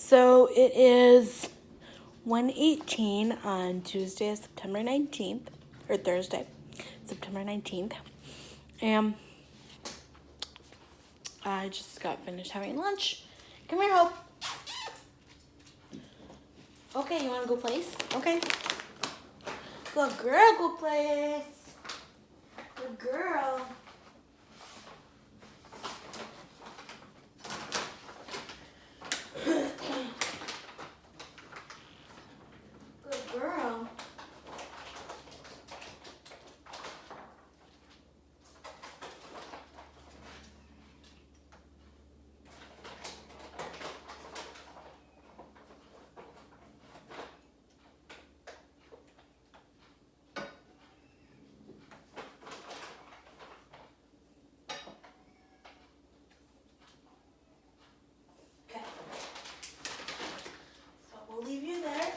So it is 1:18 on Tuesday, September 19th, or Thursday, September 19th. And I just got finished having lunch. Come here, Hope. Okay, you want to go place? Okay. Good girl, go place. Good girl. Good girl. Okay. So we'll leave you there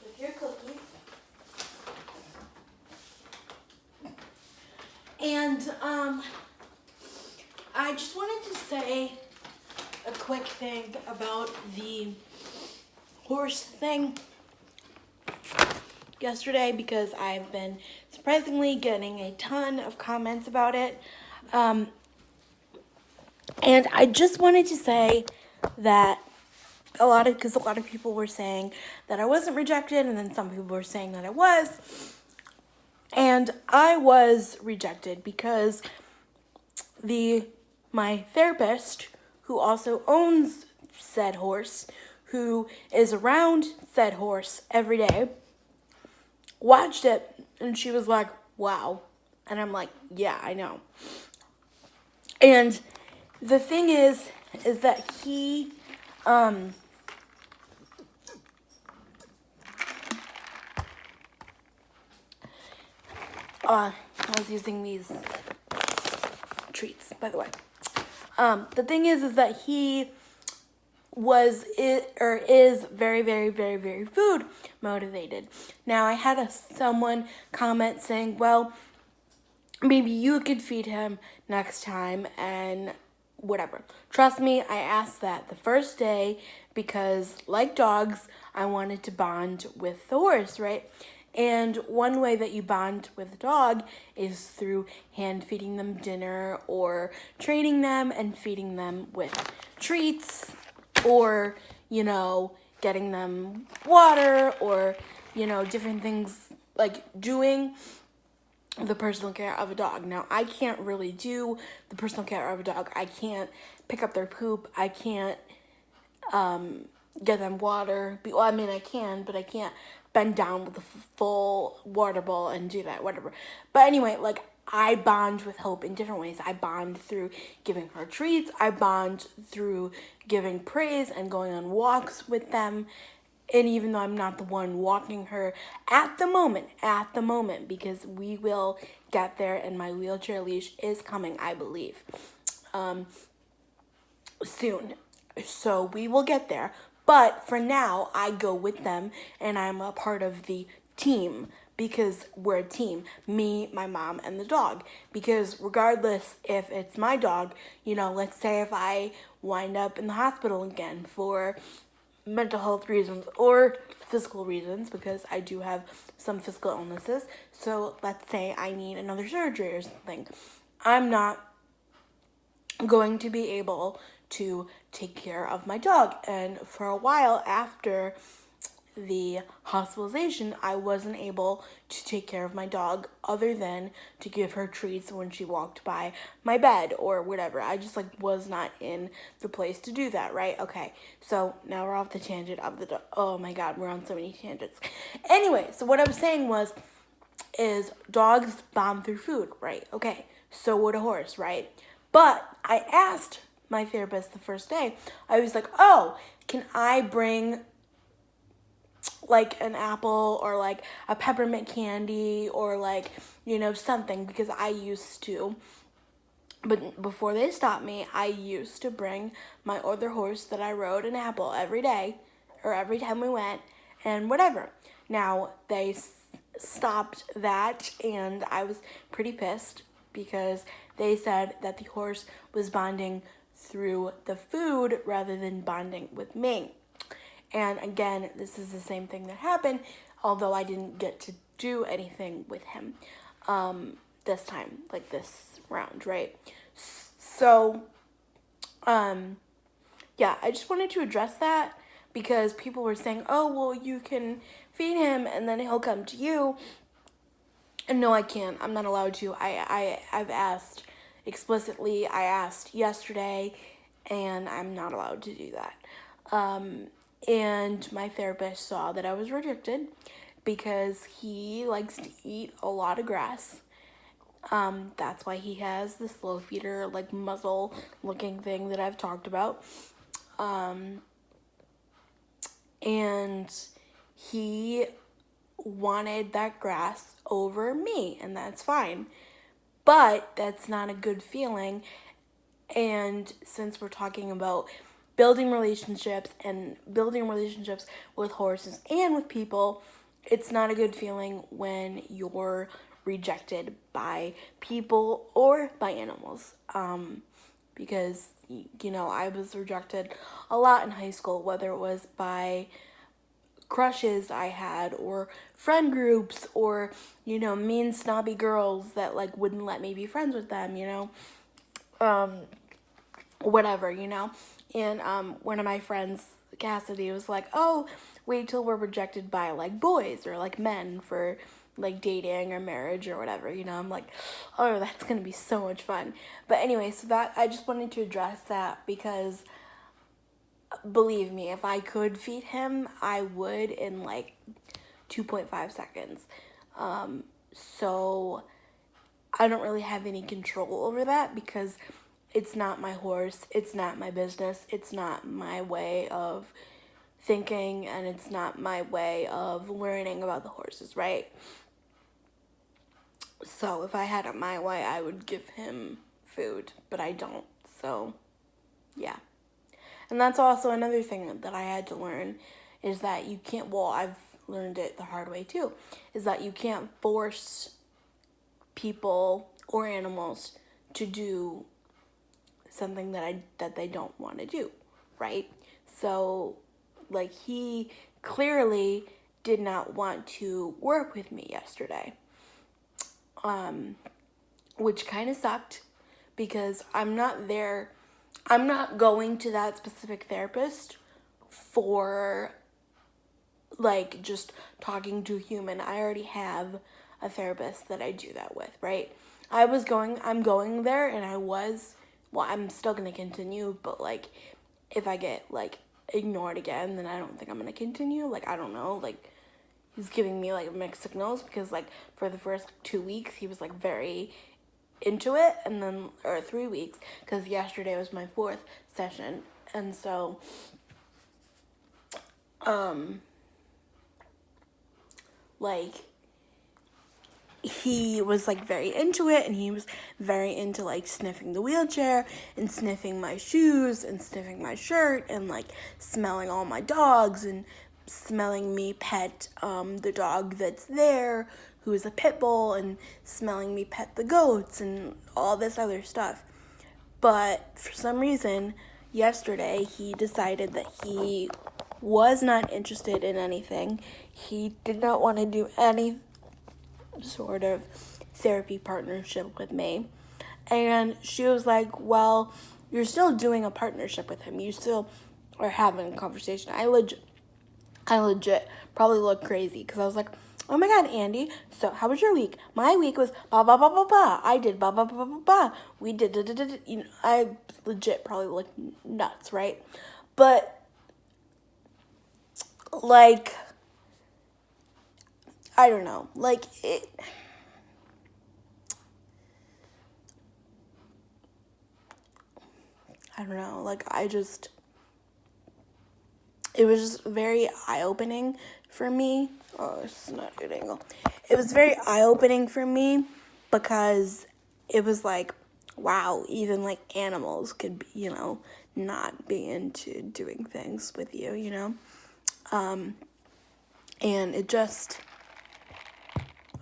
with your cookies. And I just wanted to say a quick thing about the horse thing yesterday, because I've been surprisingly getting a ton of comments about it. And I just wanted to say that because a lot of people were saying that I wasn't rejected, and then some people were saying that I was. And I was rejected because my therapist, who also owns said horse, who is around said horse every day, watched it, and she was like, wow. And I'm like, yeah, I know. And the thing is that he, I was using these treats, by the way. The thing is that he is very, very, very, very food motivated. Now, I had someone comment saying, well, maybe you could feed him next time and whatever. Trust me, I asked that the first day because, like dogs, I wanted to bond with the horse, right? And one way that you bond with a dog is through hand feeding them dinner, or training them and feeding them with treats, or, getting them water, or, different things, like doing the personal care of a dog. Now, I can't really do the personal care of a dog. I can't pick up their poop. I can't get them water. Well, I mean, I can, but I can't bend down with a full water bowl and do that, whatever. But anyway, like, I bond with Hope in different ways. I bond through giving her treats. I bond through giving praise and going on walks with them. And even though I'm not the one walking her at the moment, because we will get there, and my wheelchair leash is coming, I believe, soon. So we will get there. But for now, I go with them, and I'm a part of the team, because we're a team, me, my mom, and the dog. Because regardless if it's my dog, let's say if I wind up in the hospital again for mental health reasons or physical reasons, because I do have some physical illnesses. So let's say I need another surgery or something. I'm not going to be able to take care of my dog. And for a while after the hospitalization, I wasn't able to take care of my dog other than to give her treats when she walked by my bed or whatever. I just was not in the place to do that, right? Okay, so now we're off the tangent of the dog. Oh my god, we're on so many tangents. Anyway, so what I was saying is dogs bond through food, right? Okay, so would a horse, right? But I asked my therapist the first day, I was like, oh, can I bring an apple or a peppermint candy or something, because I used to, but before they stopped me, I used to bring my other horse that I rode an apple every day or every time we went and whatever. Now they stopped that, and I was pretty pissed because they said that the horse was bonding through the food rather than bonding with me. And again, this is the same thing that happened, although I didn't get to do anything with him this time, like this round, right? So, yeah, I just wanted to address that because people were saying, oh, well, you can feed him and then he'll come to you. And no, I can't. I'm not allowed to. I've asked explicitly. I asked yesterday, and I'm not allowed to do that. And my therapist saw that I was rejected because he likes to eat a lot of grass. That's why he has the slow feeder, like muzzle looking thing that I've talked about. And he wanted that grass over me, and that's fine. But that's not a good feeling. And since we're talking about building relationships with horses and with people, it's not a good feeling when you're rejected by people or by animals. Because, I was rejected a lot in high school, whether it was by crushes I had or friend groups or, mean snobby girls that like wouldn't let me be friends with them, whatever, And one of my friends, Cassidy, was like, oh, wait till we're rejected by like boys or like men for like dating or marriage or whatever, I'm like, oh, that's gonna be so much fun. But anyway, so that I just wanted to address that because believe me, if I could feed him, I would in like 2.5 seconds. So I don't really have any control over that because it's not my horse, it's not my business, it's not my way of thinking, and it's not my way of learning about the horses, right? So if I had it my way, I would give him food, but I don't. So, yeah. And that's also another thing that I had to learn is that you can't, well, I've learned it the hard way too, is that you can't force people or animals to do something that they don't want to do, right? So, like, he clearly did not want to work with me yesterday, which kind of sucked because I'm not going to that specific therapist for like just talking to a human. I already have a therapist that I do that with, right? I'm going there and I'm still going to continue, but like if I get like ignored again, then I don't think I'm going to continue. Like, I don't know, like he's giving me like mixed signals because like for the first 2 weeks he was like very into it, and then or 3 weeks because yesterday was my 4th session, and so like he was like very into it, and he was very into like sniffing the wheelchair and sniffing my shoes and sniffing my shirt and like smelling all my dogs and smelling me pet the dog that's there who is a pit bull and smelling me pet the goats and all this other stuff. But for some reason yesterday he decided that he was not interested in anything. He did not want to do any sort of therapy partnership with me. And she was like, well, you're still doing a partnership with him. You still are having a conversation. I legit probably looked crazy because I was like, oh my God, Andy, so how was your week? My week was blah, blah, blah, blah, blah. I did blah, blah, blah, blah, blah. We did, da, da, da, da. I legit probably looked nuts, right? But, like, I don't know. Like, I don't know. Like, it was just very eye-opening for me. Oh, it's not a good angle. It was very eye-opening for me because it was like, wow, even like animals could be, not be into doing things with you, and it just,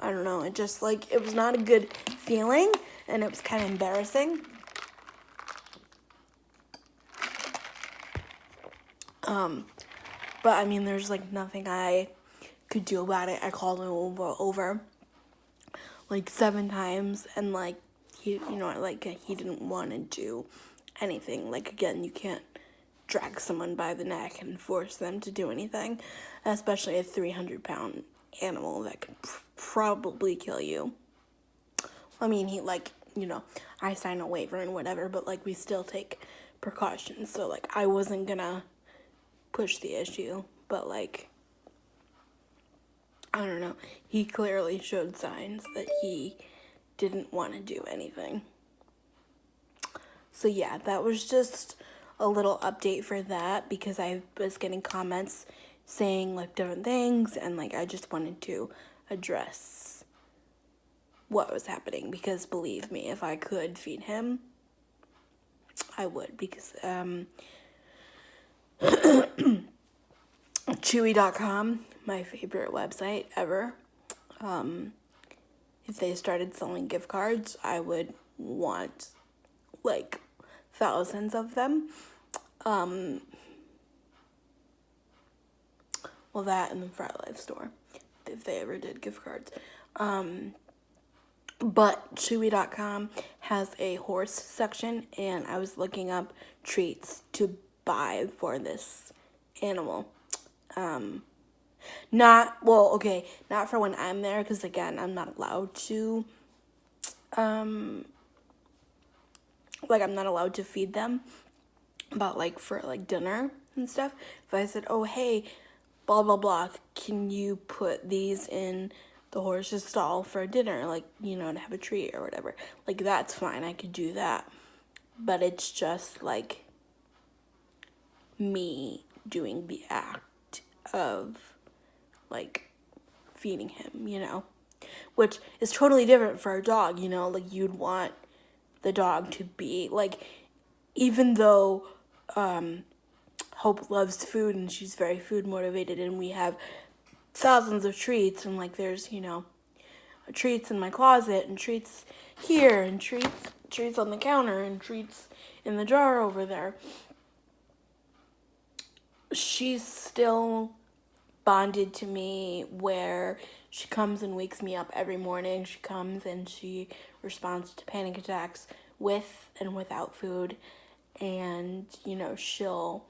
I don't know, it just like, it was not a good feeling, and it was kind of embarrassing. But I mean, there's like nothing I could do about it. I called him over like 7 times, and like he didn't want to do anything. Like, again, you can't drag someone by the neck and force them to do anything, especially a 300-pound animal that could probably kill you. I mean, I signed a waiver and whatever, but like we still take precautions. So like I wasn't gonna push the issue, but like I don't know. He clearly showed signs that he didn't want to do anything. So yeah, that was just a little update for that, because I was getting comments saying like different things, and like I just wanted to address what was happening, because believe me, if I could feed him, I would, because Chewy.com, my favorite website ever. If they started selling gift cards, I would want like thousands of them. Well, that and the Fry Life store, if they ever did gift cards. But Chewy.com has a horse section, and I was looking up treats to buy for this animal. Not for when I'm there, because again, I'm not allowed to, I'm not allowed to feed them, but like for like dinner and stuff. If I said, oh, hey, blah, blah, blah, can you put these in the horse's stall for dinner, like, to have a treat or whatever, like, that's fine, I could do that. But it's just like me doing the act of like feeding him, which is totally different for a dog, like you'd want the dog to be like, even though Hope loves food and she's very food motivated, and we have thousands of treats, and like there's treats in my closet and treats here and treats on the counter and treats in the jar over there, she's still bonded to me, where she comes and wakes me up every morning. She comes and she responds to panic attacks with and without food, and she'll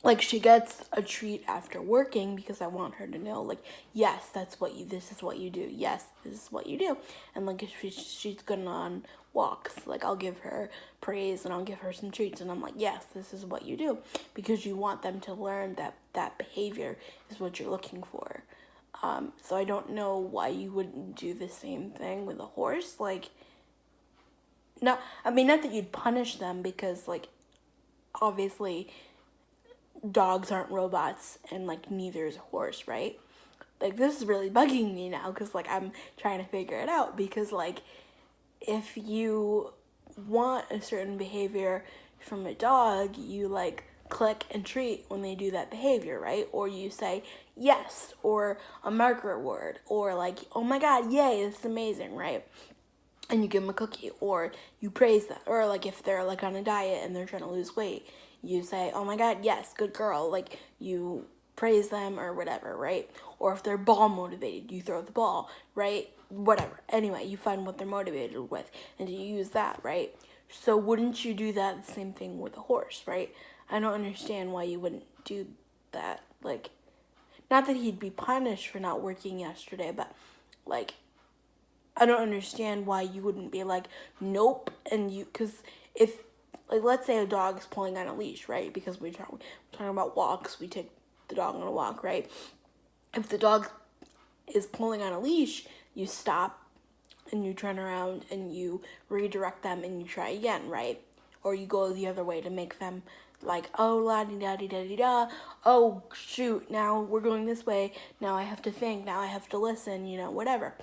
like, she gets a treat after working, because I want her to know, like, yes, this is what you do. Yes, this is what you do. And like, if she's good on walks, like, I'll give her praise and I'll give her some treats, and I'm like, yes, this is what you do, because you want them to learn that behavior is what you're looking for. So I don't know why you wouldn't do the same thing with a horse. Like, no, I mean, not that you'd punish them, because like, obviously dogs aren't robots, and like neither is a horse, right? Like, this is really bugging me now, because like I'm trying to figure it out, because like if you want a certain behavior from a dog, you like click and treat when they do that behavior, right? Or you say yes, or a marker word, or like, oh my god, yay, this is amazing, right? And you give them a cookie, or you praise them, or like if they're like on a diet and they're trying to lose weight, you say, oh my god, yes, good girl, like you praise them or whatever, right? Or if they're ball motivated, you throw the ball, right? Whatever. Anyway, you find what they're motivated with and you use that, right? So wouldn't you do that the same thing with a horse, right? I don't understand why you wouldn't do that. Like, not that he'd be punished for not working yesterday, but like, I don't understand why you wouldn't be like, nope, and because if, like, let's say a dog is pulling on a leash, right? Because we're talking about walks, we take the dog on a walk, right? If the dog is pulling on a leash, you stop and you turn around and you redirect them and you try again, right? Or you go the other way to make them like, oh, la-di-da-di-da-di-da, oh, shoot, now we're going this way, now I have to think, now I have to listen, whatever.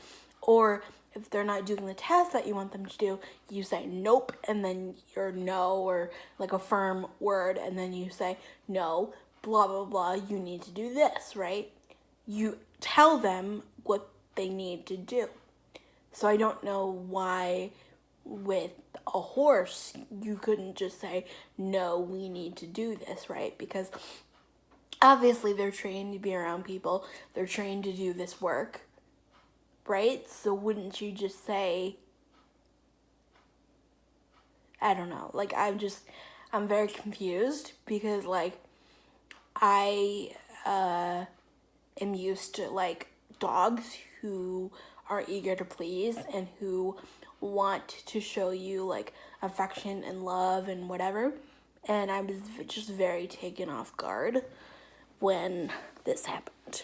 Or if they're not doing the task that you want them to do, you say nope, and then or no, or like a firm word, and then you say no, blah, blah, blah, you need to do this, right? You tell them what they need to do. So I don't know why with a horse, you couldn't just say, no, we need to do this, right? Because obviously they're trained to be around people, they're trained to do this work, right? So wouldn't you just say, I don't know, like I'm very confused because like I am used to like dogs who are eager to please and who want to show you like affection and love and whatever. And I was just very taken off guard when this happened.